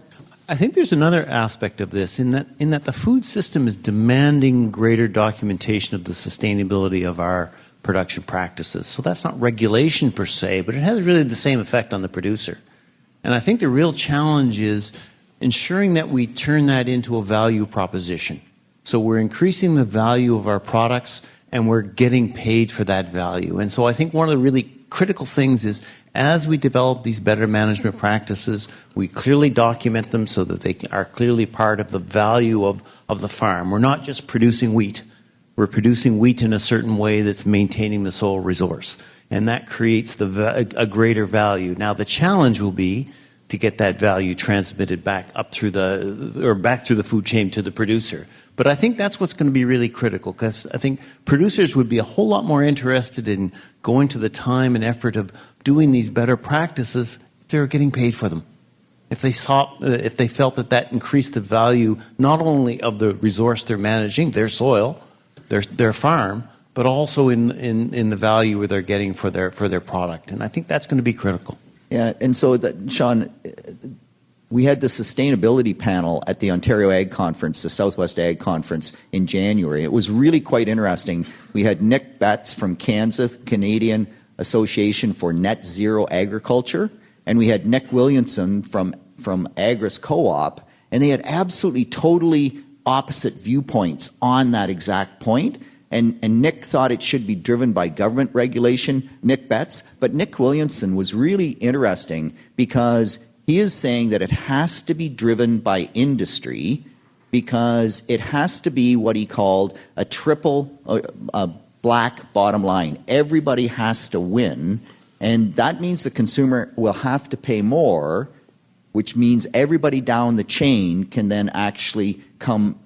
I think there's another aspect of this in that the food system is demanding greater documentation of the sustainability of our production practices. So that's not regulation per se, but it has really the same effect on the producer. And I think the real challenge is ensuring that we turn that into a value proposition. So we're increasing the value of our products and we're getting paid for that value. And so I think one of the really critical things is as we develop these better management practices, we clearly document them so that they are clearly part of the value of the farm. We're not just producing wheat. We're producing wheat in a certain way that's maintaining the soil resource. And that creates a greater value. Now the challenge will be to get that value transmitted back up through back through the food chain to the producer. But I think that's what's going to be really critical, because I think producers would be a whole lot more interested in going to the time and effort of doing these better practices if they were getting paid for them. If they felt that increased the value not only of the resource they're managing, their soil, their farm, but also in the value they're getting for their product. And I think that's going to be critical. Yeah, and so, Shaun, we had the sustainability panel at the Ontario Ag Conference, the Southwest Ag Conference in January. It was really quite interesting. We had Nick Betts from Kansas, Canadian Association for Net Zero Agriculture, and we had Nick Williamson from Agris Co-op, and they had absolutely totally opposite viewpoints on that exact point. And Nick thought it should be driven by government regulation, Nick Betts, but Nick Williamson was really interesting because he is saying that it has to be driven by industry because it has to be what he called a black bottom line. Everybody has to win, and that means the consumer will have to pay more, which means everybody down the chain can then actually come,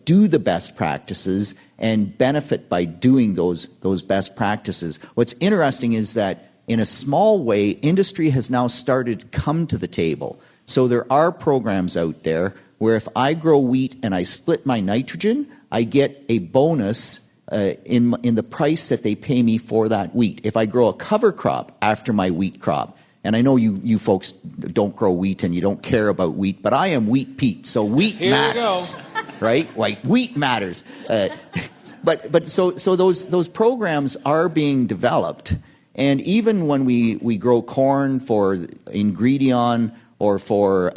do the best practices and benefit by doing those best practices. What's interesting is that in a small way, industry has now started to come to the table. So there are programs out there where if I grow wheat and I split my nitrogen, I get a bonus in the price that they pay me for that wheat. If I grow a cover crop after my wheat crop, and I know you folks don't grow wheat and you don't care about wheat, but I am Wheat Pete, so wheat matters, right? Wheat matters. But so those programs are being developed, and even when we grow corn for Ingredion or for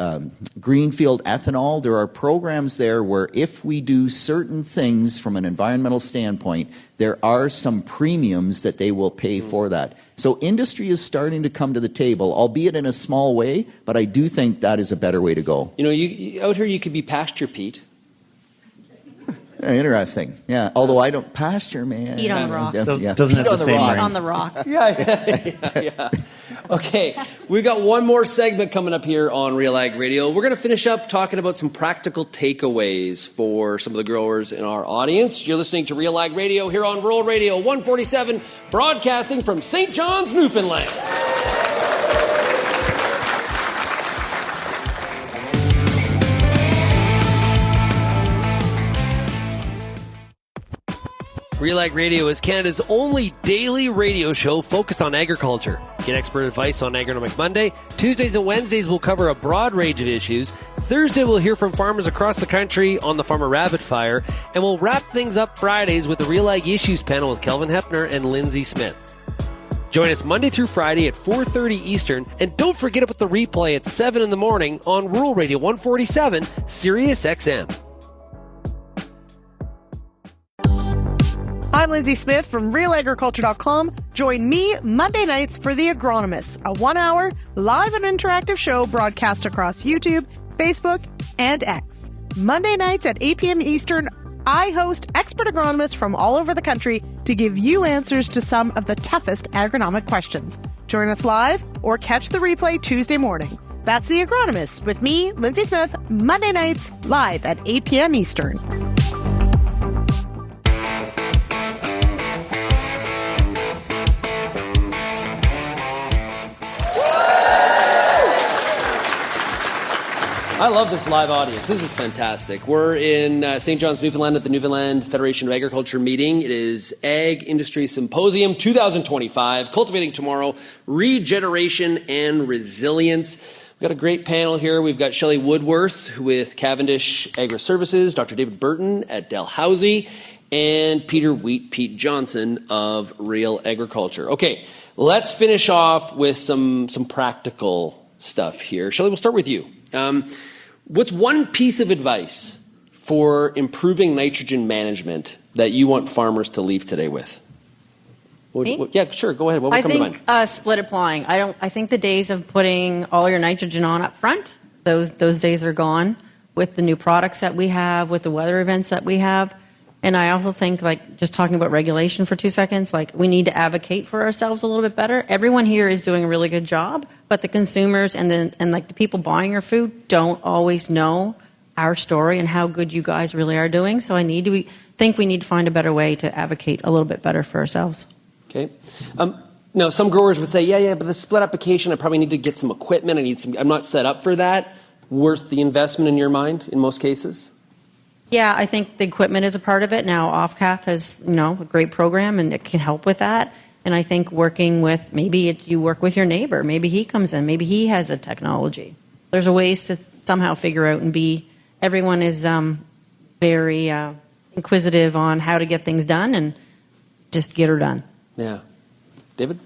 greenfield ethanol, there are programs there where if we do certain things from an environmental standpoint, there are some premiums that they will pay for that. So industry is starting to come to the table, albeit in a small way, but I do think that is a better way to go. You out here you could be pasture Pete. Interesting. Yeah. Although I don't pasture, man. Eat on the rock. Doesn't have the same ring. On the rock. Yeah. Okay, we've got one more segment coming up here on RealAg Radio. We're going to finish up talking about some practical takeaways for some of the growers in our audience. You're listening to RealAg Radio here on Rural Radio 147, broadcasting from St. John's, Newfoundland. RealAg Radio is Canada's only daily radio show focused on agriculture. Get expert advice on Agronomic Monday. Tuesdays and Wednesdays will cover a broad range of issues. Thursday we'll hear from farmers across the country on the Farmer Rapid Fire. And we'll wrap things up Fridays with the RealAg Issues panel with Kelvin Hefner and Lindsay Smith. Join us Monday through Friday at 4:30 Eastern. And don't forget about the replay at 7 in the morning on Rural Radio 147, Sirius XM. I'm Lindsay Smith from RealAgriculture.com. Join me Monday nights for The Agronomist, a 1-hour live and interactive show broadcast across YouTube, Facebook, and X. Monday nights at 8 p.m. Eastern, I host expert agronomists from all over the country to give you answers to some of the toughest agronomic questions. Join us live or catch the replay Tuesday morning. That's The Agronomist with me, Lindsay Smith, Monday nights live at 8 p.m. Eastern. I love this live audience. This is fantastic. We're in St. John's, Newfoundland at the Newfoundland Federation of Agriculture meeting. It is Ag Industry Symposium 2025, Cultivating Tomorrow, Regeneration and Resilience. We've got a great panel here. We've got Shelly Woodworth with Cavendish Agri-Services, Dr. David Burton at Dalhousie, and Peter Pete Johnson of RealAgriculture. Okay, let's finish off with some practical stuff here. Shelly, we'll start with you. What's one piece of advice for improving nitrogen management that you want farmers to leave today with? Yeah, sure. Go ahead. What would come to mind? I think split applying. I think the days of putting all your nitrogen on up front, those days are gone with the new products that we have, with the weather events that we have. And I also think, like, just talking about regulation for 2 seconds, like, we need to advocate for ourselves a little bit better. Everyone here is doing a really good job, but the consumers and the people buying our food don't always know our story and how good you guys really are doing. So think we need to find a better way to advocate a little bit better for ourselves. Okay. Now, some growers would say, yeah, but the split application, I probably need to get some equipment. I'm not set up for that. Worth the investment in your mind in most cases? Yeah, I think the equipment is a part of it. Now, OFCAF has, a great program, and it can help with that. And I think you work with your neighbor. Maybe he comes in. Maybe he has a technology. There's a ways to somehow figure out everyone is very inquisitive on how to get things done and just get her done. Yeah. David?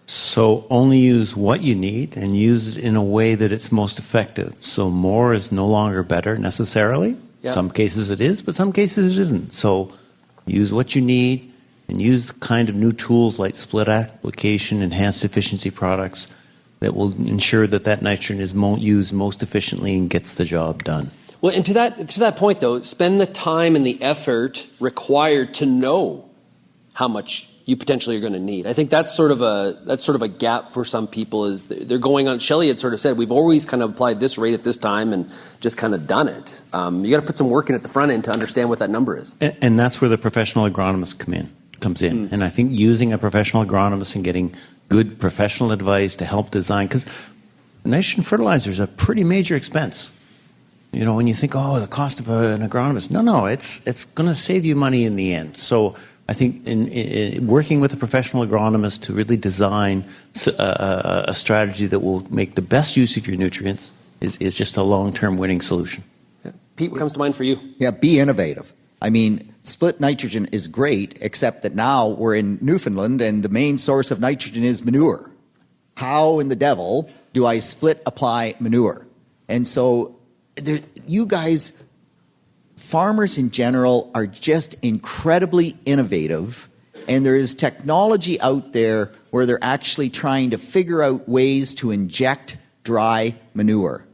So only use what you need and use it in a way that it's most effective. So more is no longer better necessarily. Yeah. Some cases it is, but some cases it isn't. So use what you need and use the kind of new tools like split application, enhanced efficiency products that will ensure that nitrogen is used most efficiently and gets the job done. Well, and to that point, though, spend the time and the effort required to know how much you potentially are going to need. I think that's sort of a gap for some people. Is they're going on. Shelly had sort of said we've always kind of applied this rate at this time and just kind of done it. You got to put some work in at the front end to understand what that number is. And that's where the professional agronomist comes in. And I think using a professional agronomist and getting good professional advice to help design, because nitrogen fertilizer is a pretty major expense. When you think, the cost of an agronomist, no, it's going to save you money in the end. So I think in working with a professional agronomist to really design a strategy that will make the best use of your nutrients is just a long-term winning solution. Yeah. Pete, what comes to mind for you? Yeah, be innovative. Split nitrogen is great, except that now we're in Newfoundland and the main source of nitrogen is manure. How in the devil do I split apply manure? And so you guys, farmers in general, are just incredibly innovative, and there is technology out there where they're actually trying to figure out ways to inject dry manure.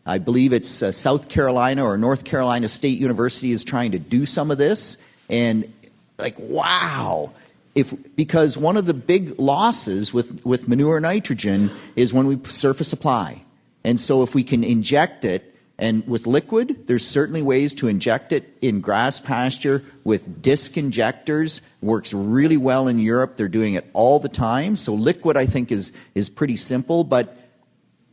I believe it's South Carolina or North Carolina State University is trying to do some of this, and wow. Because one of the big losses with manure nitrogen is when we surface apply. And so if we can inject it, and with liquid, there's certainly ways to inject it in grass pasture with disc injectors. Works really well in Europe. They're doing it all the time. So liquid, I think, is pretty simple, but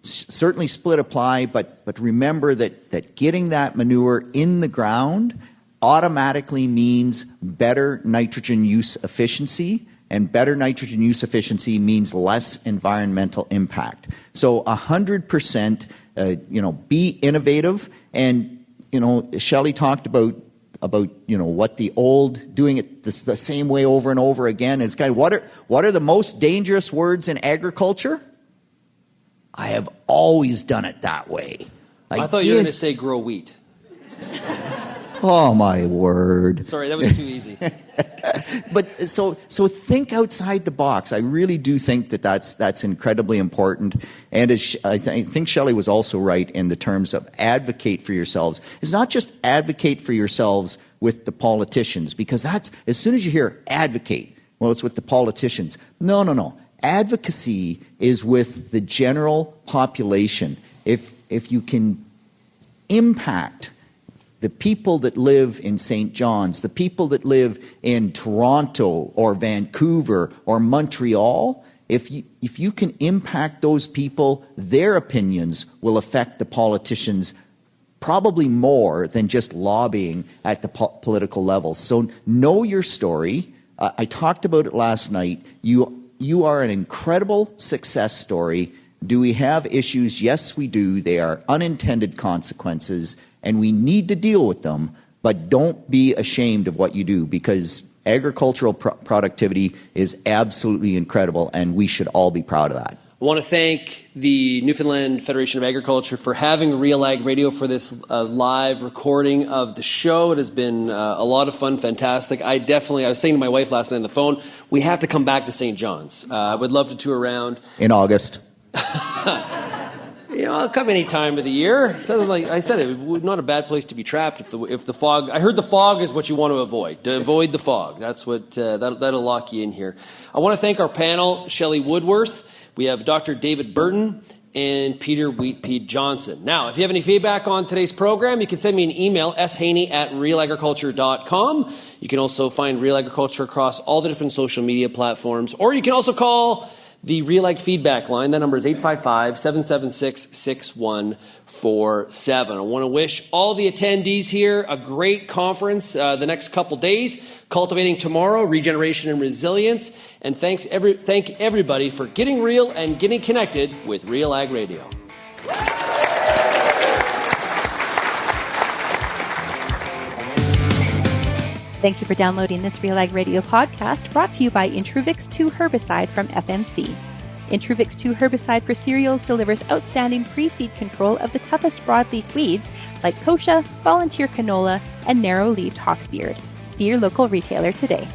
certainly split apply. But remember that getting that manure in the ground automatically means better nitrogen use efficiency, and better nitrogen use efficiency means less environmental impact. So 100%. Be innovative, and Shelly talked about what the old doing it the same way over and over again is. What are the most dangerous words in agriculture? I have always done it that way. I thought you were going to say grow wheat. Oh my word! Sorry, that was too easy. But so think outside the box. I really do think that's incredibly important. And I think Shelly was also right in the terms of advocate for yourselves. It's not just advocate for yourselves with the politicians, because that's, as soon as you hear advocate, well, it's with the politicians. No. Advocacy is with the general population. If you can impact the people that live in St. John's, the people that live in Toronto or Vancouver or Montreal, If you can impact those people, their opinions will affect the politicians probably more than just lobbying at the political level. So know your story. I talked about it last night. You are an incredible success story. Do we have issues? Yes, we do. They are unintended consequences, and we need to deal with them. But don't be ashamed of what you do, because agricultural productivity is absolutely incredible, and we should all be proud of that. I want to thank the Newfoundland Federation of Agriculture for having RealAg Radio for this live recording of the show. It has been a lot of fun, fantastic. I was saying to my wife last night on the phone, we have to come back to St. John's. I would love to tour around. In August. I'll come any time of the year. Like I said, it's not a bad place to be trapped if the fog. I heard the fog is what you want to avoid. To avoid the fog. That's what that'll lock you in here. I want to thank our panel, Shelly Woodworth. We have Dr. David Burton and Peter Wheatpeat Johnson. Now, if you have any feedback on today's program, you can send me an email, shaney@realagriculture.com. You can also find Real Agriculture across all the different social media platforms, or you can also call the RealAg feedback line. That number is 855-776-6147. I want to wish all the attendees here a great conference the next couple days. Cultivating Tomorrow, Regeneration and Resilience. And thank everybody for getting real and getting connected with RealAg Radio. Thank you for downloading this RealAg Radio podcast, brought to you by Intruvix 2 herbicide from FMC. Intruvix 2 herbicide for cereals delivers outstanding pre-seed control of the toughest broadleaf weeds like kochia, volunteer canola, and narrow-leaved hawksbeard. See your local retailer today.